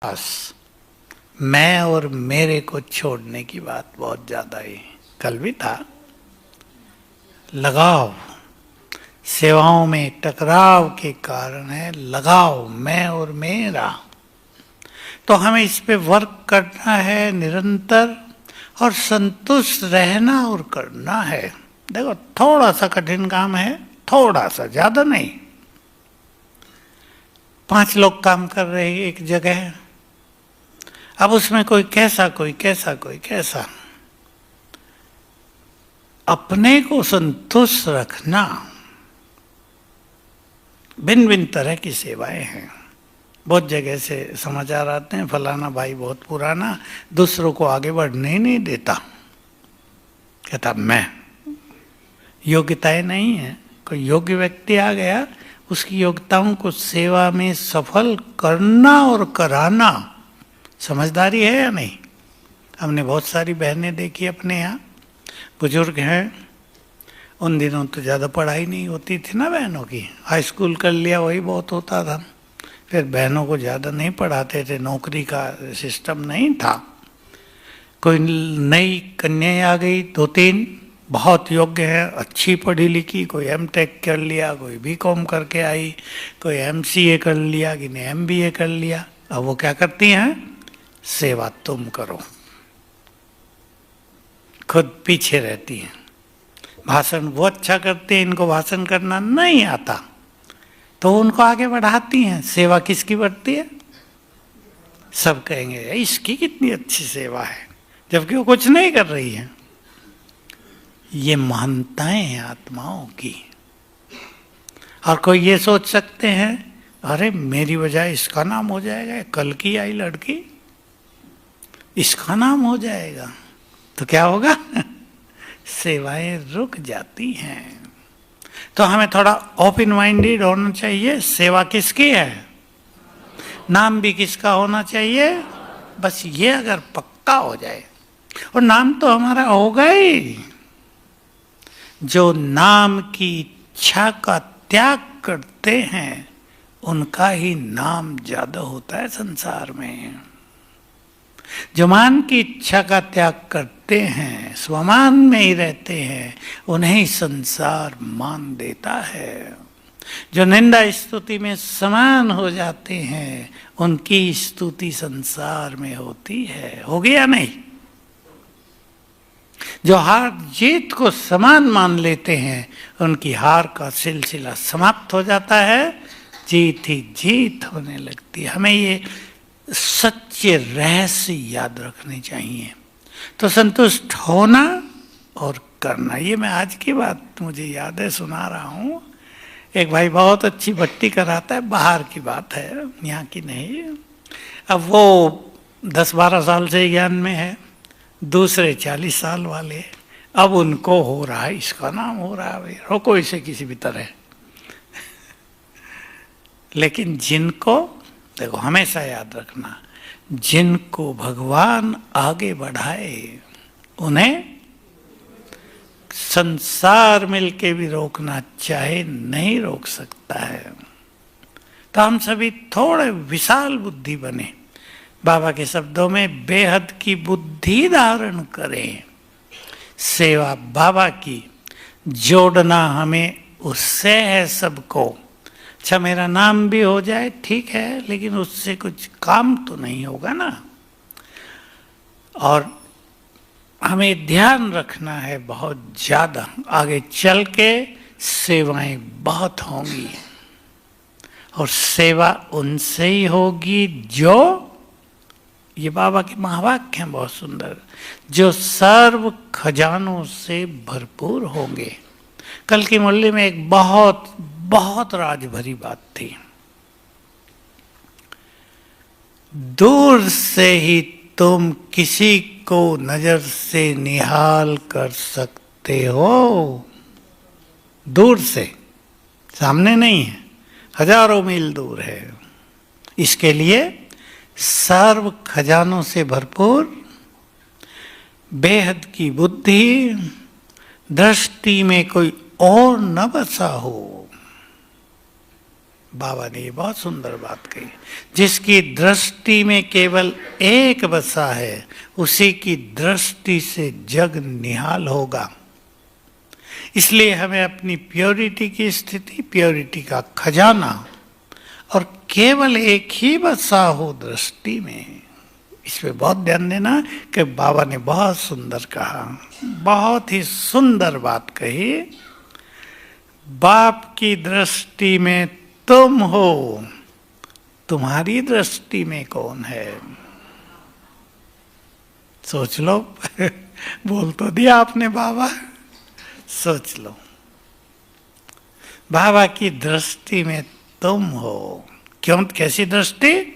बस मैं और मेरे को छोड़ने की बात बहुत ज्यादा ही कल भी था। लगाव सेवाओं में टकराव के कारण है, लगाव मैं और मेरा। तो हमें इस पे वर्क करना है निरंतर और संतुष्ट रहना और करना है। देखो थोड़ा सा कठिन काम है, थोड़ा सा, ज्यादा नहीं। 5 लोग काम कर रहे हैं एक जगह, अब उसमें कोई कैसा कोई कैसा कोई कैसा। अपने को संतुष्ट रखना, भिन्न भिन्न तरह की सेवाएं हैं। बहुत जगह से समाचार आते हैं, फलाना भाई बहुत पुराना दूसरों को आगे बढ़ने ही नहीं देता। कहता मैं, योग्यताएं नहीं है। कोई योग्य व्यक्ति आ गया, उसकी योग्यताओं को सेवा में सफल करना और कराना समझदारी है या नहीं। हमने बहुत सारी बहनें देखी अपने यहाँ, बुजुर्ग हैं। उन दिनों तो ज़्यादा पढ़ाई नहीं होती थी ना बहनों की, हाई स्कूल कर लिया वही बहुत होता था। फिर बहनों को ज़्यादा नहीं पढ़ाते थे, नौकरी का सिस्टम नहीं था। कोई नई कन्याएं आ गई, 2-3 बहुत योग्य है, अच्छी पढ़ी लिखी, कोई एमटेक कर लिया, कोई बीकॉम करके आई, कोई एमसीए कर लिया, किसी ने एमबीए कर लिया। अब वो क्या करती हैं, सेवा तुम करो, खुद पीछे रहती हैं। भाषण वो अच्छा करते हैं, इनको भाषण करना नहीं आता, तो उनको आगे बढ़ाती हैं। सेवा किसकी बढ़ती है, सब कहेंगे इसकी कितनी अच्छी सेवा है, जबकि वो कुछ नहीं कर रही है। ये महानताएं हैं आत्माओं की। और कोई ये सोच सकते हैं अरे मेरी वजह इसका नाम हो जाएगा, कल की आई लड़की इसका नाम हो जाएगा, तो क्या होगा सेवाएं रुक जाती हैं। तो हमें थोड़ा ओपन माइंडेड होना चाहिए। सेवा किसकी है, नाम भी किसका होना चाहिए। बस ये अगर पक्का हो जाए, और नाम तो हमारा होगा ही। जो नाम की इच्छा का त्याग करते हैं उनका ही नाम ज्यादा होता है संसार में। जो मान की इच्छा का त्याग करते हैं, स्वमान में ही रहते हैं, उन्हें संसार मान देता है। जो निंदा स्तुति में समान हो जाते हैं उनकी स्तुति संसार में होती है। हो गया नहीं। जो हार जीत को समान मान लेते हैं उनकी हार का सिलसिला समाप्त हो जाता है, जीत ही जीत होने लगती है। हमें ये सच्चे रहस्य याद रखने चाहिए। तो संतुष्ट होना और करना, ये मैं आज की बात मुझे याद है, सुना रहा हूँ। एक भाई बहुत अच्छी भट्टी कराता है, बाहर की बात है, यहाँ की नहीं। अब वो 10-12 साल से ज्ञान में है, दूसरे 40 साल वाले। अब उनको हो रहा है, इसका नाम हो रहा है, भाई रोको इसे किसी भी तरह। लेकिन जिनको, देखो हमेशा याद रखना, जिनको भगवान आगे बढ़ाए उन्हें संसार मिलके भी रोकना चाहे नहीं रोक सकता है। तो हम सभी थोड़े विशाल बुद्धि बने, बाबा के शब्दों में बेहद की बुद्धि धारण करें। सेवा बाबा की, जोड़ना हमें उससे है सबको। अच्छा मेरा नाम भी हो जाए ठीक है, लेकिन उससे कुछ काम तो नहीं होगा ना। और हमें ध्यान रखना है बहुत ज़्यादा, आगे चल के सेवाएं बहुत होंगी, और सेवा उनसे ही होगी जो, ये बाबा के महावाक्य हैं बहुत सुंदर, जो सर्व खजानों से भरपूर होंगे। कल की मुरली में एक बहुत बहुत राज भरी बात थी। दूर से ही तुम किसी को नजर से निहाल कर सकते हो, दूर से, सामने नहीं है, हजारों मील दूर है। इसके लिए सर्व खजानों से भरपूर, बेहद की बुद्धि, दृष्टि में कोई और न बसा हो, बाबा ने ये बहुत सुंदर बात कही, जिसकी दृष्टि में केवल एक बसा है, उसी की दृष्टि से जग निहाल होगा। इसलिए हमें अपनी प्योरिटी की स्थिति, प्योरिटी का खजाना और केवल एक ही बसा हो दृष्टि में, इस पे बहुत ध्यान देना कि बाबा ने बहुत सुंदर कहा, बहुत ही सुंदर बात कही। बाप की दृष्टि में तुम हो, तुम्हारी दृष्टि में कौन है? सोच लो। बोल तो दिया आपने बाबा, सोच लो। बाबा की दृष्टि में तुम हो। क्यों? कैसी दृष्टि?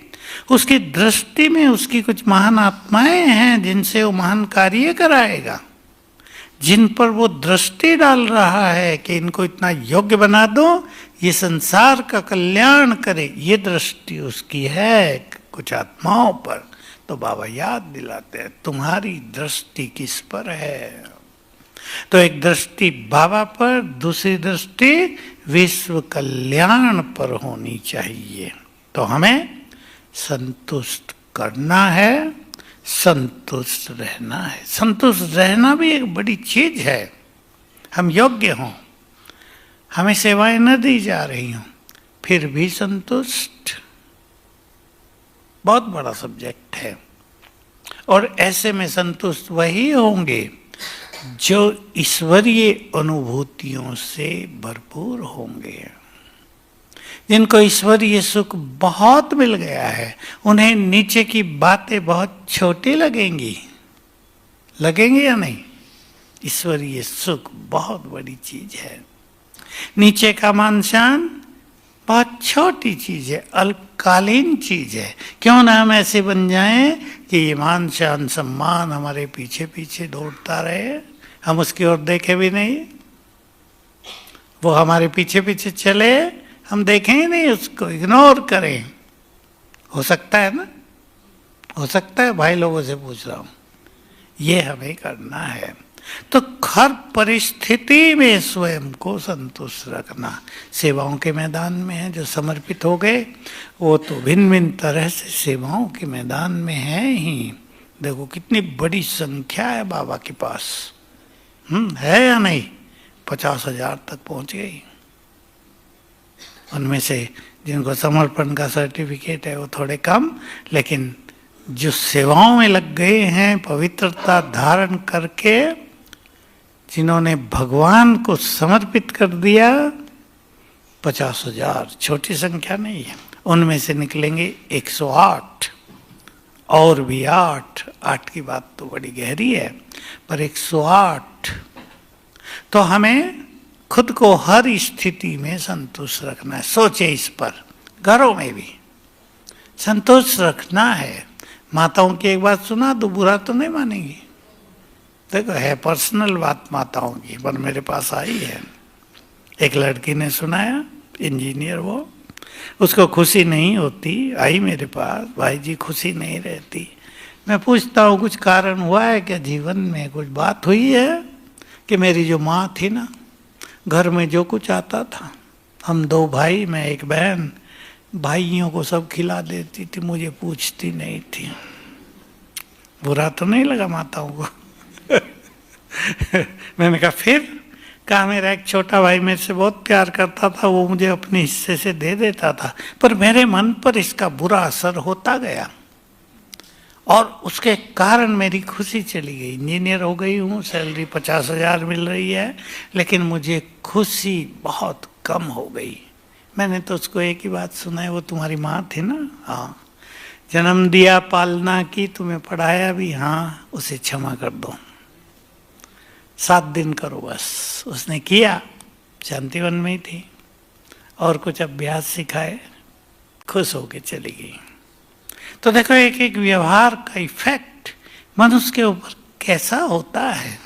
उसकी दृष्टि में उसकी कुछ महान आत्माएं हैं जिनसे वो महान कार्य कराएगा, जिन पर वो दृष्टि डाल रहा है कि इनको इतना योग्य बना दो, ये संसार का कल्याण करे, ये दृष्टि उसकी है कुछ आत्माओं पर। तो बाबा याद दिलाते हैं, तुम्हारी दृष्टि किस पर है? तो एक दृष्टि बाबा पर, दूसरी दृष्टि विश्व कल्याण पर होनी चाहिए। तो हमें संतुष्ट करना है, संतुष्ट रहना है। संतुष्ट रहना भी एक बड़ी चीज है। हम योग्य हों, हमें सेवाएं न दी जा रही हों, फिर भी संतुष्ट, बहुत बड़ा सब्जेक्ट है। और ऐसे में संतुष्ट वही होंगे जो ईश्वरीय अनुभूतियों से भरपूर होंगे, जिनको ईश्वरीय सुख बहुत मिल गया है। उन्हें नीचे की बातें बहुत छोटी लगेंगी, लगेंगी या नहीं? ईश्वरीय सुख बहुत बड़ी चीज है। नीचे का मान शान बहुत छोटी चीज है, अल्पकालीन चीज है। क्यों ना हम ऐसे बन जाएं कि ये मान शान सम्मान हमारे पीछे पीछे दौड़ता रहे, हम उसकी ओर देखे भी नहीं, वो हमारे पीछे पीछे चले, हम देखें ही नहीं उसको, इग्नोर करें। हो सकता है ना? हो सकता है? भाई लोगों से पूछ रहा हूं। ये हमें करना है। तो हर परिस्थिति में स्वयं को संतुष्ट रखना। सेवाओं के मैदान में है जो समर्पित हो गए, वो तो भिन्न भिन्न तरह से सेवाओं के मैदान में है ही। देखो कितनी बड़ी संख्या है बाबा के पास, है या नहीं? 50,000 तक पहुंच गई। उनमें से जिनको समर्पण का सर्टिफिकेट है वो थोड़े कम, लेकिन जो सेवाओं में लग गए हैं, पवित्रता धारण करके, जिन्होंने भगवान को समर्पित कर दिया, 50,000 छोटी संख्या नहीं है। उनमें से निकलेंगे 108 और भी 8 की बात तो बड़ी गहरी है, पर 108। तो हमें खुद को हर स्थिति में संतुष्ट रखना है। सोचे इस पर, घरों में भी संतुष्ट रखना है। माताओं की एक बात सुना तो बुरा तो नहीं मानेंगी। देखो है पर्सनल बात माताओं की, पर मेरे पास आई है। एक लड़की ने सुनाया, इंजीनियर वो, उसको खुशी नहीं होती, आई मेरे पास, भाई जी खुशी नहीं रहती। मैं पूछता हूँ कुछ कारण हुआ है क्या जीवन में? कुछ बात हुई है कि मेरी जो माँ थी ना, घर में जो कुछ आता था, हम 2 भाई, मैं एक बहन, भाइयों को सब खिला देती थी, मुझे पूछती नहीं थी। बुरा तो नहीं लगा माताओं को? मैंने कहा फिर? कहा मेरा एक छोटा भाई मेरे से बहुत प्यार करता था, वो मुझे अपने हिस्से से दे देता था, पर मेरे मन पर इसका बुरा असर होता गया और उसके कारण मेरी खुशी चली गई। इंजीनियर हो गई हूँ, सैलरी 50,000 मिल रही है, लेकिन मुझे खुशी बहुत कम हो गई। मैंने तो उसको एक ही बात सुना है, वो तुम्हारी माँ थी ना, हाँ, जन्म दिया, पालना की, तुम्हें पढ़ाया भी, हाँ, उसे क्षमा कर दो, 7 दिन करो बस। उसने किया, शांतिवन में ही थी, और कुछ अभ्यास सिखाए, खुश होके चली गई। तो देखो एक एक व्यवहार का इफेक्ट मनुष्य के ऊपर कैसा होता है।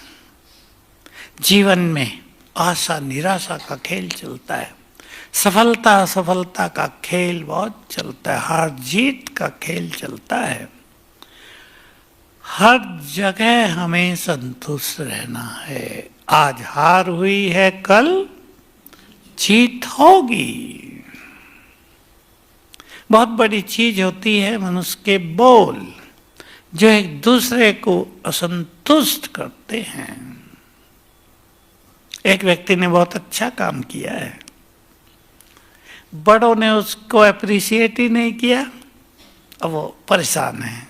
जीवन में आशा निराशा का खेल चलता है, सफलता असफलता का खेल बहुत चलता है, हार जीत का खेल चलता है। हर जगह हमें संतुष्ट रहना है। आज हार हुई है, कल जीत होगी। बहुत बड़ी चीज होती है मनुष्य के बोल, जो एक दूसरे को असंतुष्ट करते हैं। एक व्यक्ति ने बहुत अच्छा काम किया है, बड़ों ने उसको अप्रिशिएट ही नहीं किया, अब वो परेशान है।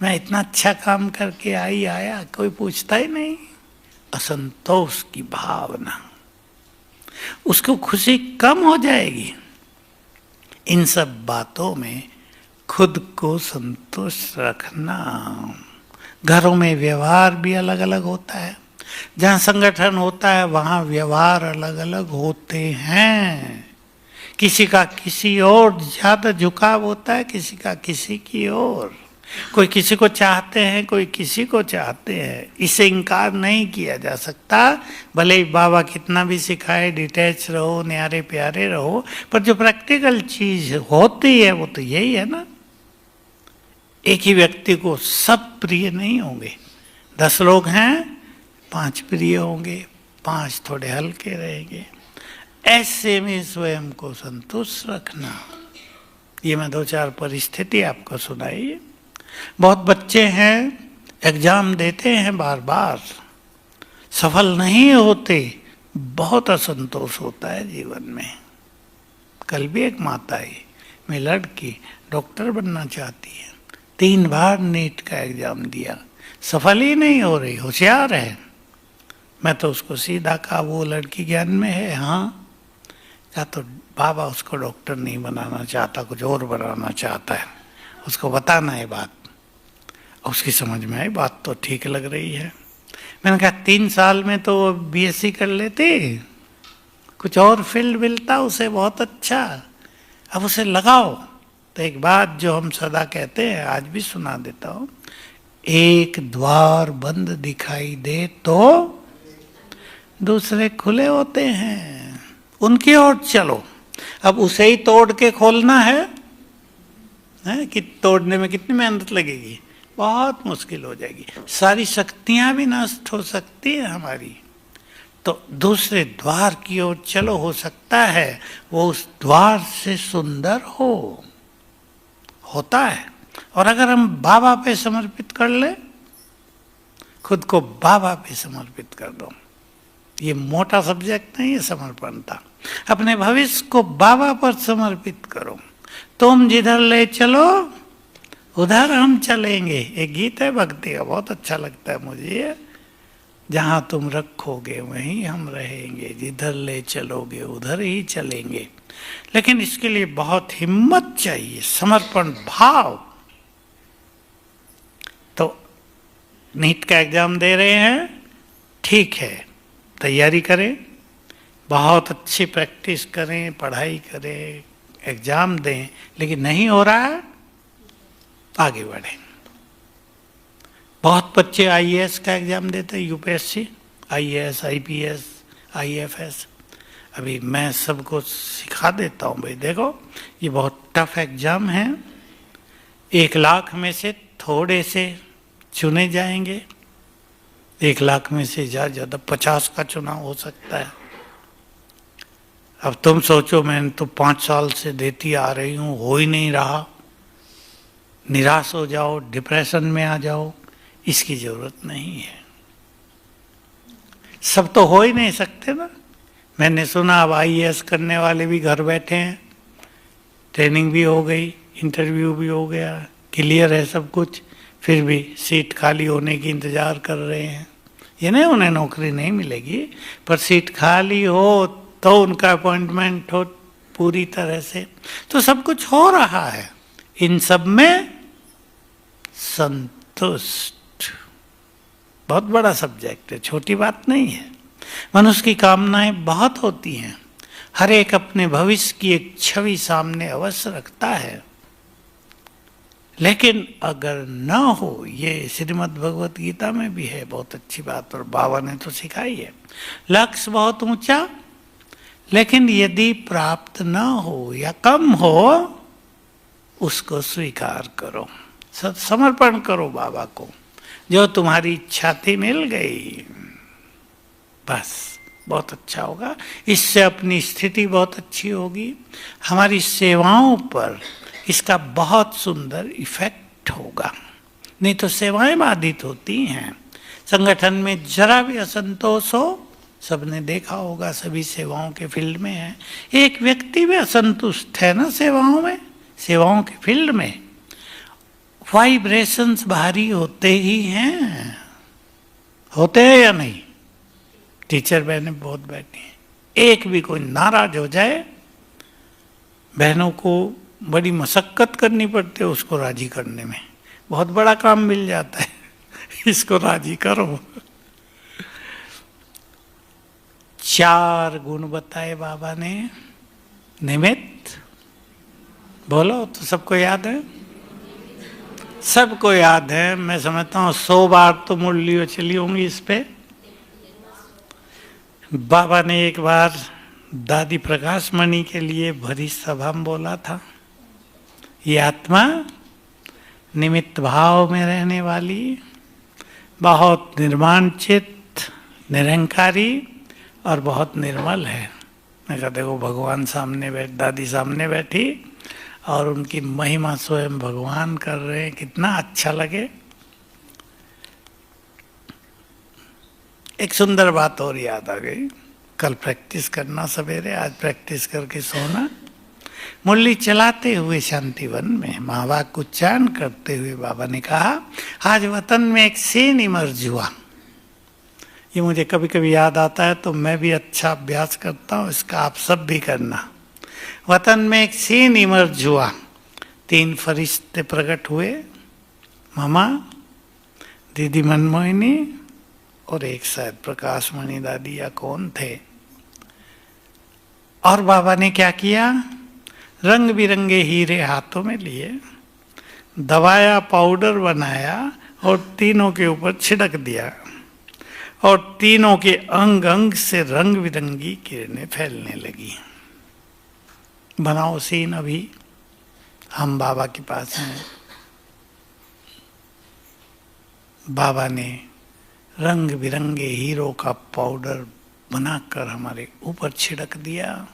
मैं इतना अच्छा काम करके आया, कोई पूछता ही नहीं। असंतोष की भावना, उसको खुशी कम हो जाएगी। इन सब बातों में खुद को संतुष्ट रखना। घरों में व्यवहार भी अलग अलग होता है, जहाँ संगठन होता है वहाँ व्यवहार अलग अलग होते हैं। किसी का किसी और ज्यादा झुकाव होता है, किसी का किसी की ओर। कोई किसी को चाहते हैं, कोई किसी को चाहते हैं, इसे इनकार नहीं किया जा सकता। भले ही बाबा कितना भी सिखाए डिटैच रहो, न्यारे प्यारे रहो, पर जो प्रैक्टिकल चीज होती है वो तो यही है ना। एक ही व्यक्ति को सब प्रिय नहीं होंगे। 10 लोग हैं, 5 प्रिय होंगे, 5 थोड़े हल्के रहेंगे। ऐसे में स्वयं को संतुष्ट रखना। ये मैं 2-4 परिस्थिति आपको सुनाई। बहुत बच्चे हैं, एग्जाम देते हैं, बार बार सफल नहीं होते, बहुत असंतोष होता है जीवन में। कल भी एक माता आई, मेरी लड़की डॉक्टर बनना चाहती है, 3 बार नीट का एग्जाम दिया, सफल ही नहीं हो रही, होशियार है। मैं तो उसको सीधा कहा, वो लड़की ज्ञान में है? हाँ। क्या तो बाबा उसको डॉक्टर नहीं बनाना चाहता, कुछ और बनाना चाहता है, उसको बताना है बात। उसकी समझ में आई बात तो ठीक लग रही है। मैंने कहा 3 साल में तो वो बीएससी कर लेते, कुछ और फील्ड मिलता उसे बहुत अच्छा, अब उसे लगाओ। तो एक बात जो हम सदा कहते हैं, आज भी सुना देता हूँ, एक द्वार बंद दिखाई दे तो दूसरे खुले होते हैं, उनकी ओर चलो। अब उसे ही तोड़ के खोलना है कि तोड़ने में कितनी मेहनत लगेगी, बहुत मुश्किल हो जाएगी, सारी शक्तियां भी नष्ट हो सकती है हमारी। तो दूसरे द्वार की ओर चलो, हो सकता है वो उस द्वार से सुंदर होता है। और अगर हम बाबा पे समर्पित कर ले, खुद को बाबा पे समर्पित कर दो। ये मोटा सब्जेक्ट नहीं है समर्पण का। अपने भविष्य को बाबा पर समर्पित करो। तुम जिधर ले चलो उधर हम चलेंगे। एक गीत है भक्ति का, बहुत अच्छा लगता है मुझे। जहां तुम रखोगे वहीं हम रहेंगे, जिधर ले चलोगे उधर ही चलेंगे। लेकिन इसके लिए बहुत हिम्मत चाहिए, समर्पण भाव। तो नीट का एग्जाम दे रहे हैं, ठीक है, तैयारी करें, बहुत अच्छी प्रैक्टिस करें, पढ़ाई करें, एग्जाम दें। लेकिन नहीं हो रहा है, आगे बढ़ें। बहुत बच्चे आईएएस का एग्जाम देते हैं, यूपीएससी, आईएएस, आईपीएस, आईएफएस। अभी मैं सबको सिखा देता हूँ, भाई देखो ये बहुत टफ एग्जाम है, 1 लाख में से थोड़े से चुने जाएंगे, 1 लाख में से ज़्यादा 50 का चुनाव हो सकता है। अब तुम सोचो, मैंने तो 5 साल से देती आ रही हूँ, हो ही नहीं रहा, निराश हो जाओ, डिप्रेशन में आ जाओ, इसकी जरूरत नहीं है। सब तो हो ही नहीं सकते ना। मैंने सुना अब आईएएस करने वाले भी घर बैठे हैं, ट्रेनिंग भी हो गई, इंटरव्यू भी हो गया, क्लियर है सब कुछ, फिर भी सीट खाली होने की इंतजार कर रहे हैं। ये नहीं उन्हें नौकरी नहीं मिलेगी, पर सीट खाली हो तो उनका अपॉइंटमेंट हो पूरी तरह से। तो सब कुछ हो रहा है, इन सब में संतुष्ट बहुत बड़ा सब्जेक्ट है, छोटी बात नहीं है। मनुष्य की कामनाएं बहुत होती हैं, हर एक अपने भविष्य की एक छवि सामने अवश्य रखता है। लेकिन अगर न हो, ये श्रीमद् भगवत गीता में भी है बहुत अच्छी बात, और बाबा ने तो सिखाई है, लक्ष्य बहुत ऊंचा, लेकिन यदि प्राप्त न हो या कम हो, उसको स्वीकार करो, समर्पण करो बाबा को। जो तुम्हारी इच्छा थी मिल गई, बस बहुत अच्छा होगा। इससे अपनी स्थिति बहुत अच्छी होगी, हमारी सेवाओं पर इसका बहुत सुंदर इफेक्ट होगा। नहीं तो सेवाएं बाधित होती हैं। संगठन में जरा भी असंतोष हो, सबने देखा होगा, सभी सेवाओं के फील्ड में है, एक व्यक्ति भी असंतुष्ट है ना सेवाओं में, सेवाओं के फील्ड में वाइब्रेशंस भारी होते ही हैं, होते हैं या नहीं? टीचर बहनें बहुत बैठी हैं, एक भी कोई नाराज हो जाए, बहनों को बड़ी मशक्कत करनी पड़ती है उसको राजी करने में, बहुत बड़ा काम मिल जाता है इसको राजी करो। 4 गुण बताए बाबा ने। निमित्त बोलो तो सबको याद है, सबको याद है। मैं समझता हूँ 100 बार तो मुरलियों चली होंगी इस पे। बाबा ने एक बार दादी प्रकाश मणि के लिए भरी सभा में बोला था, ये आत्मा निमित्त भाव में रहने वाली, बहुत निर्माण चित्त, निरंकारी और बहुत निर्मल है। मैं कहा देखो भगवान सामने बैठ, दादी सामने बैठी और उनकी महिमा स्वयं भगवान कर रहे हैं, कितना अच्छा लगे। एक सुंदर बात और याद आ गई, कल प्रैक्टिस करना सवेरे, आज प्रैक्टिस करके सोना। मुरली चलाते हुए शांतिवन में महावाक्य उच्चारण करते हुए बाबा ने कहा, आज वतन में एक सेन इमर्ज हुआ। ये मुझे कभी कभी याद आता है तो मैं भी अच्छा अभ्यास करता हूँ, इसका आप सब भी करना। वतन में एक सीन इमर्ज हुआ, 3 फरिश्ते प्रकट हुए, मामा, दीदी मनमोहिनी और एक शायद प्रकाश मणि दादी या कौन थे। और बाबा ने क्या किया, रंग बिरंगे हीरे हाथों में लिए, दबाया, पाउडर बनाया और तीनों के ऊपर छिड़क दिया और तीनों के अंग अंग से रंग बिरंगी किरणें फैलने लगी। बनाओ सीन, अभी हम बाबा के पास हैं। बाबा ने रंग बिरंगे हीरो का पाउडर बनाकर हमारे ऊपर छिड़क दिया,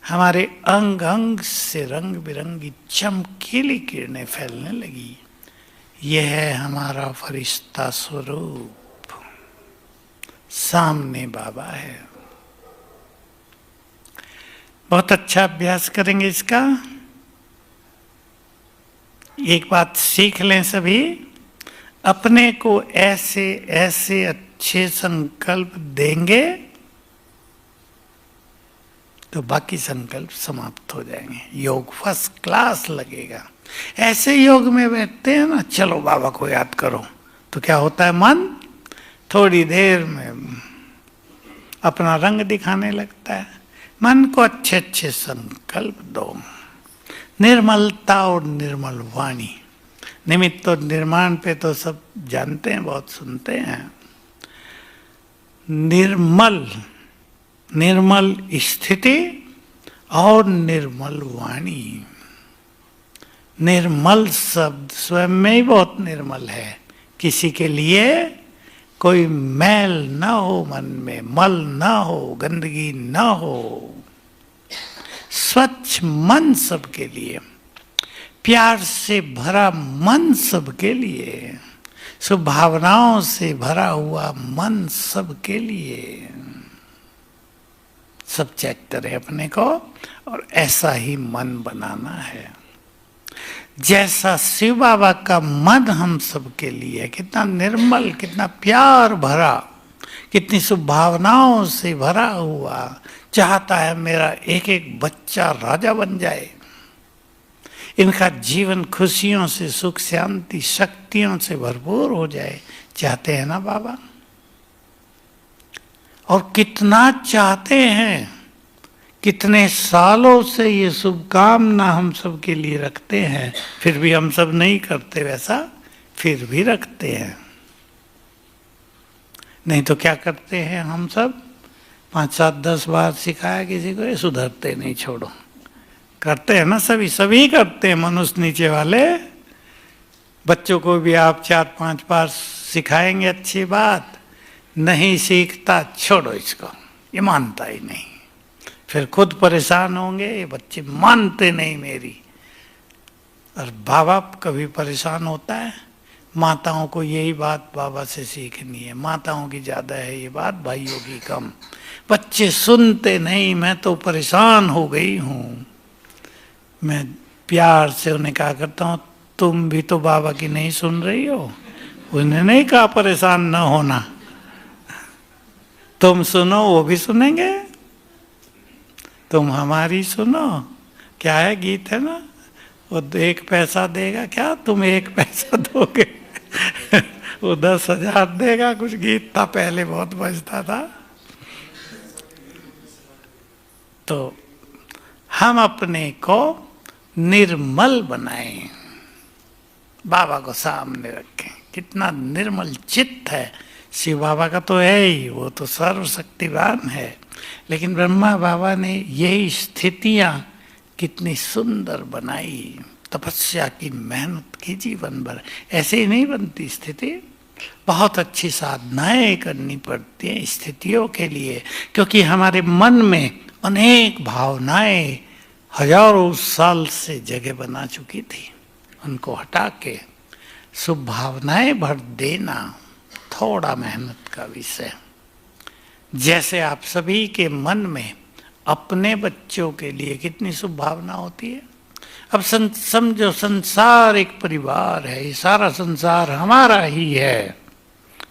हमारे अंग अंग से रंग बिरंगी चमकीली किरणें फैलने लगी। यह है हमारा फरिश्ता स्वरूप, सामने बाबा है। बहुत अच्छा अभ्यास करेंगे इसका। एक बात सीख लें सभी, अपने को ऐसे ऐसे अच्छे संकल्प देंगे तो बाकी संकल्प समाप्त हो जाएंगे, योग फर्स्ट क्लास लगेगा। ऐसे योग में बैठते हैं ना, चलो बाबा को याद करो, तो क्या होता है, मन थोड़ी देर में अपना रंग दिखाने लगता है। मन को अच्छे अच्छे संकल्प दो, निर्मलता और निर्मल वाणी। निमित्त और निर्माण पे तो सब जानते हैं, बहुत सुनते हैं। निर्मल, निर्मल स्थिति और निर्मल वाणी। निर्मल शब्द स्वयं में ही बहुत निर्मल है, किसी के लिए कोई मैल ना हो, मन में मल ना हो, गंदगी ना हो, स्वच्छ मन सबके लिए, प्यार से भरा मन सबके लिए, शुभ भावनाओं से भरा हुआ मन सबके लिए। सब चेक करें अपने को और ऐसा ही मन बनाना है जैसा शिव बाबा का मन हम सबके लिए, कितना निर्मल, कितना प्यार भरा, कितनी शुभ भावनाओं से भरा हुआ। चाहता है मेरा एक एक बच्चा राजा बन जाए, इनका जीवन खुशियों से, सुख शांति शक्तियों से भरपूर हो जाए। चाहते हैं ना बाबा? और कितना चाहते हैं, कितने सालों से ये शुभकामना हम सब के लिए रखते हैं, फिर भी हम सब नहीं करते वैसा, फिर भी रखते हैं। नहीं तो क्या करते हैं हम सब, 5, 7, 10 बार सिखाया किसी को, ये सुधरते नहीं, छोड़ो। करते हैं ना सभी, सभी करते हैं, मनुष्य नीचे वाले। बच्चों को भी आप 4, 5 बार सिखाएंगे अच्छी बात, नहीं सीखता, छोड़ो इसको, ये मानता ही नहीं। फिर खुद परेशान होंगे, ये बच्चे मानते नहीं मेरी। और बाबा कभी परेशान होता है? माताओं को यही बात बाबा से सीखनी है, माताओं की ज़्यादा है ये बात, भाइयों की कम। बच्चे सुनते नहीं, मैं तो परेशान हो गई हूँ। मैं प्यार से उन्हें कहा करता हूँ, तुम भी तो बाबा की नहीं सुन रही हो। उन्हें नहीं कहा परेशान न होना, तुम सुनो वो भी सुनेंगे, तुम हमारी सुनो। क्या है गीत है ना, वो 1 पैसा देगा क्या, तुम 1 पैसा दोगे वो 10,000 देगा। कुछ गीत था पहले, बहुत बजता था। तो हम अपने को निर्मल बनाएं, बाबा को सामने रखें। कितना निर्मल चित्त है शिव बाबा का, तो है ही, वो तो सर्वशक्तिवान है। लेकिन ब्रह्मा बाबा ने यही स्थितियां कितनी सुंदर बनाई, तपस्या की, मेहनत की जीवन भर। ऐसे ही नहीं बनती स्थिति, बहुत अच्छी साधनाएं करनी पड़ती हैं स्थितियों के लिए, क्योंकि हमारे मन में अनेक भावनाएं हजारों साल से जगह बना चुकी थी। उनको हटा के शुभ भावनाएं भर देना थोड़ा मेहनत का विषय। जैसे आप सभी के मन में अपने बच्चों के लिए कितनी शुभ भावना होती है। अब समझो संसार एक परिवार है, ये सारा संसार हमारा ही है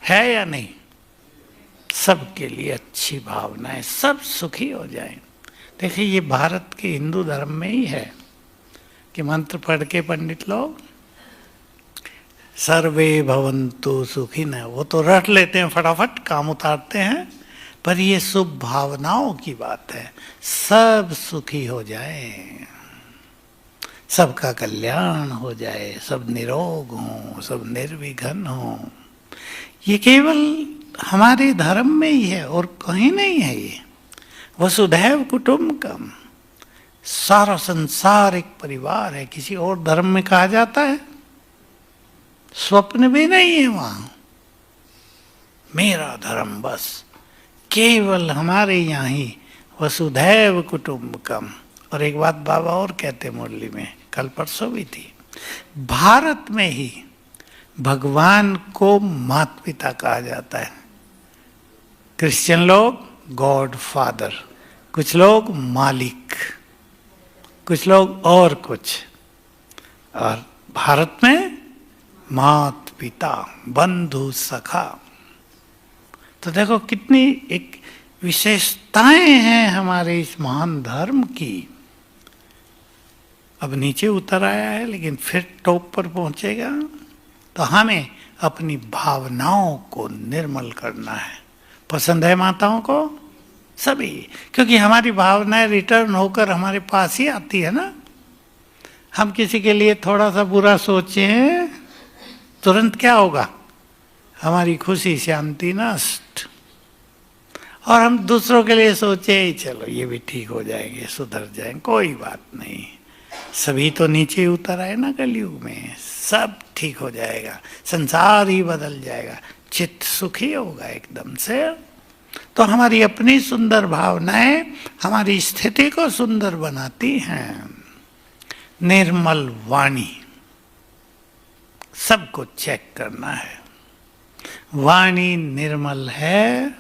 या नहीं? सबके लिए अच्छी भावनाएं, सब सुखी हो जाएं। देखिए ये भारत के हिंदू धर्म में ही है कि मंत्र पढ़ के पंडित लोग सर्वे भवन्तु सुखिनः, वो तो रट लेते हैं, फटाफट काम उतारते हैं। पर ये शुभ भावनाओं की बात है, सब सुखी हो जाए, सबका कल्याण हो जाए, सब निरोग हों, सब निर्विघ्न हों। ये केवल हमारे धर्म में ही है और कहीं नहीं है। ये वसुधैव कुटुम्बकम, सारा संसार एक परिवार है। किसी और धर्म में कहा जाता है? स्वप्न भी नहीं है वहां। मेरा धर्म बस केवल हमारे यहाँ ही वसुधैव कुटुम्बकम। और एक बात बाबा और कहते मुरली में, कल परसों भी थी, भारत में ही भगवान को माता पिता कहा जाता है। क्रिश्चियन लोग गॉड फादर, कुछ लोग मालिक, कुछ लोग और कुछ, और भारत में मात पिता, बंधु सखा। तो देखो कितनी एक विशेषताएं हैं हमारे इस महान धर्म की। अब नीचे उतर आया है लेकिन फिर टॉप पर पहुंचेगा। तो हमें अपनी भावनाओं को निर्मल करना है। पसंद है माताओं को सभी, क्योंकि हमारी भावनाएं रिटर्न होकर हमारे पास ही आती है ना। हम किसी के लिए थोड़ा सा बुरा सोचें, तुरंत क्या होगा? हमारी खुशी शांति नष्ट। और हम दूसरों के लिए सोचे चलो ये भी ठीक हो जाएंगे, सुधर जाएंगे, कोई बात नहीं, सभी तो नीचे उतर आए ना कलयुग में, सब ठीक हो जाएगा, संसार ही बदल जाएगा, चित्त सुखी होगा एकदम से। तो हमारी अपनी सुंदर भावनाएं हमारी स्थिति को सुंदर बनाती हैं। निर्मल वाणी, सबको चेक करना है, वाणी निर्मल है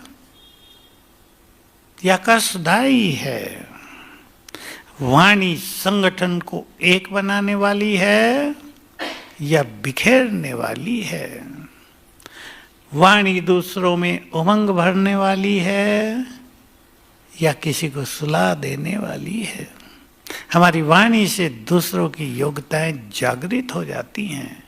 या कष्टदायी है? वाणी संगठन को एक बनाने वाली है या बिखेरने वाली है? वाणी दूसरों में उमंग भरने वाली है या किसी को सुला देने वाली है? हमारी वाणी से दूसरों की योग्यताएं जागृत हो जाती हैं।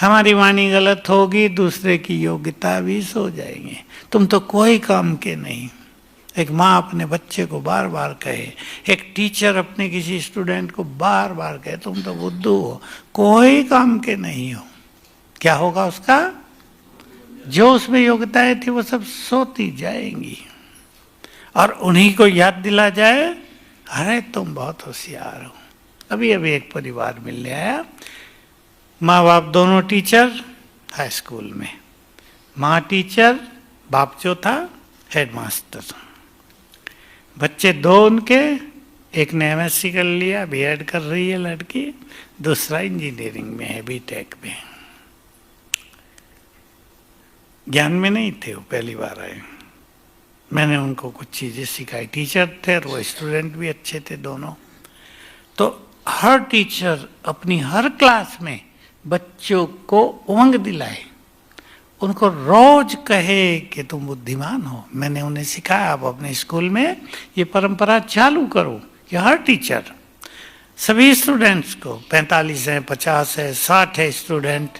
हमारी वाणी गलत होगी, दूसरे की योग्यता भी सो जाएंगे। तुम तो कोई काम के नहीं। एक माँ अपने बच्चे को बार बार कहे, एक टीचर अपने किसी स्टूडेंट को बार बार कहे तुम तो बुद्धू हो, कोई काम के नहीं हो, क्या होगा उसका? जो उसमें योग्यताएं थी वो सब सोती जाएंगी। और उन्हीं को याद दिला जाए, अरे तुम बहुत होशियार हो। अभी अभी एक परिवार मिलने आया, माँ बाप दोनों टीचर, हाई स्कूल में, माँ टीचर, बाप जो था हेडमास्टर, बच्चे दो उनके, एक ने एमएससी कर लिया, बीएड कर रही है लड़की, दूसरा इंजीनियरिंग में है, बीटेक में। ज्ञान में नहीं थे वो, पहली बार आए। मैंने उनको कुछ चीज़ें सिखाई, टीचर थे और वो स्टूडेंट भी अच्छे थे दोनों। तो हर टीचर अपनी हर क्लास में बच्चों को उमंग दिलाए, उनको रोज कहे कि तुम बुद्धिमान हो। मैंने उन्हें सिखाया, आप अपने स्कूल में ये परंपरा चालू करो कि हर टीचर सभी स्टूडेंट्स को, 45 हैं, 50 है, 60 है स्टूडेंट,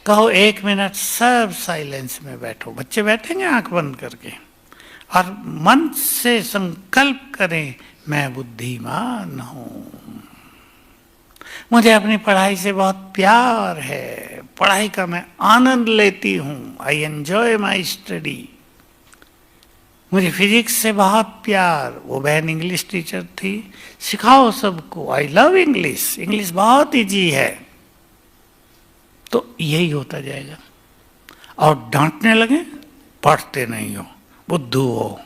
कहो 1 मिनट सब साइलेंस में बैठो। बच्चे बैठेंगे आंख बंद करके और मन से संकल्प करें, मैं बुद्धिमान हूं, मुझे अपनी पढ़ाई से बहुत प्यार है, पढ़ाई का मैं आनंद लेती हूं, आई एंजॉय माई स्टडी, मुझे फिजिक्स से बहुत प्यार। वो बहन इंग्लिश टीचर थी, सिखाओ सबको, आई लव इंग्लिश, इंग्लिश बहुत ईजी है। तो यही होता जाएगा। और डांटने लगे, पढ़ते नहीं हो, बुद्धू हो,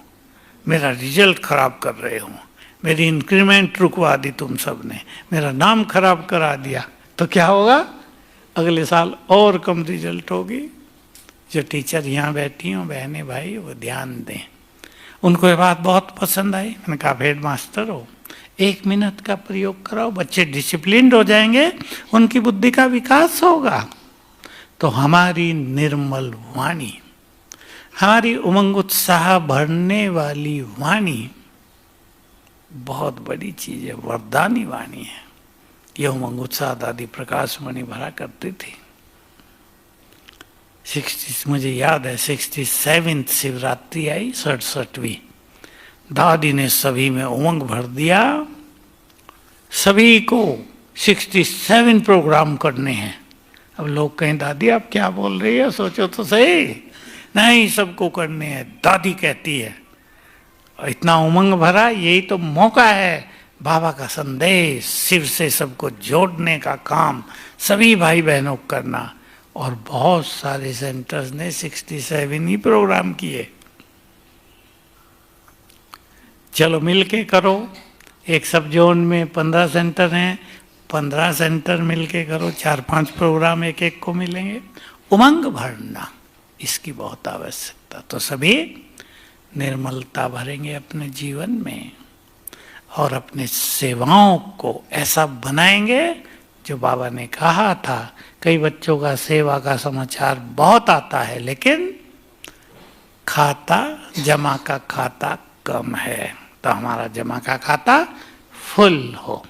मेरा रिजल्ट खराब कर रहे हो, मेरी इंक्रीमेंट रुकवा दी तुम सब ने, मेरा नाम खराब करा दिया, तो क्या होगा? अगले साल और कम रिजल्ट होगी। जो टीचर यहाँ बैठी हो बहनें भाई, वो ध्यान दें। उनको ये बात बहुत पसंद आई। मैंने कहा हेड मास्टर हो, 1 मिनट का प्रयोग कराओ, बच्चे डिसिप्लिन्ड हो जाएंगे, उनकी बुद्धि का विकास होगा। तो हमारी निर्मल वाणी, हमारी उमंग उत्साह भरने वाली वाणी बहुत बड़ी चीज है, वरदानी वाणी है। यह उमंग उत्साह दादी प्रकाश मणि भरा करती थी। 60 मुझे याद है 67 शिवरात्रि आई, 67वीं, दादी ने सभी में उमंग भर दिया। सभी को 67 प्रोग्राम करने हैं। अब लोग कहें दादी आप क्या बोल रही है, सोचो तो सही। नहीं, सबको करने हैं, दादी कहती है। इतना उमंग भरा, यही तो मौका है बाबा का संदेश, शिव से सबको जोड़ने का काम सभी भाई बहनों को करना। और बहुत सारे सेंटर्स ने 67 ही प्रोग्राम किए। चलो मिलके करो। एक सब जोन में 15 सेंटर हैं, 15 सेंटर मिलके करो, 4-5 प्रोग्राम एक एक को मिलेंगे। उमंग भरना, इसकी बहुत आवश्यकता। तो सभी निर्मलता भरेंगे अपने जीवन में और अपने सेवाओं को ऐसा बनाएंगे जो बाबा ने कहा था। कई बच्चों का सेवा का समाचार बहुत आता है, लेकिन खाता जमा का खाता कम है। तो हमारा जमा का खाता फुल हो।